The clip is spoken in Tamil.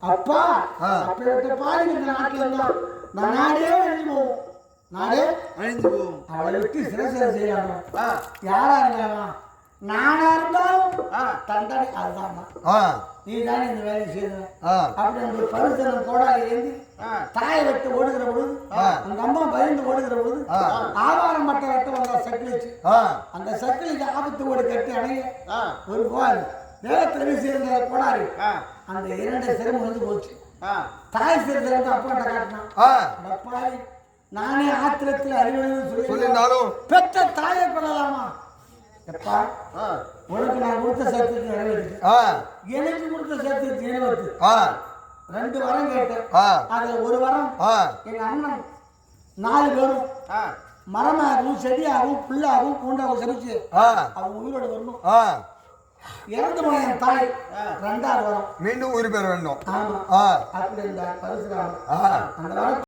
அப்பா அப்பேற்பட்ட பாருங்க இந்த நாட்டில் இருந்தால் நான் நாடே அழிஞ்சு போவோம். நாடே அழிஞ்சு போவோம். அவளை விட்டு சிறசேவை செய்யலாம். யாரா இருந்தாலும் நானா இருந்தாலும் தண்டனை அதுதான். நீ தானே இந்த வேலையை செய்த அப்படி அந்த பரிசனம் கோடாலி ஏந்தி தாயை வெட்டு ஓடுகிற பொழுது அந்த அம்மா பயந்து ஓடுகிற பொழுது ஆவாரம் பட்ட வெட்ட வந்த சக்கிலிச்சு அந்த சக்கிலிக்கு ஆபத்து ஓடு கட்டி அணைய ஒரு கோல் வேகத்தில் வீசியிருந்த கோடாரி அந்த இரண்டு சிரமம் வந்து போச்சு. தாய் சிறந்த அப்பாட்ட காட்டினான். நானே ஆத்திரத்தில் அறிவுன்னு சொல்லியிருந்தாலும் பெற்ற தாயை கொள்ளலாமா? எப்பா உனக்கு நான் கொடுத்த சத்தியத்தை நிறைவேற்று, எனக்கு கொடுத்த சத்தியத்தை நிறைவேற்று. 2 வரம் கேட்டேன். அதுல ஒரு வரம் எங்க அண்ணன் 4 பேரும் மரமாகவும் செடியாகவும் புல்லாகவும் பூண்டாகவும் சமைச்சு அவங்க உயிரோட வரணும். இறந்து போன என் தாய் 2வது வரம் மீண்டும் உயிர் பெற வேண்டும். ஆமா அப்படி இந்த பரிசுராமன் அந்த வரம்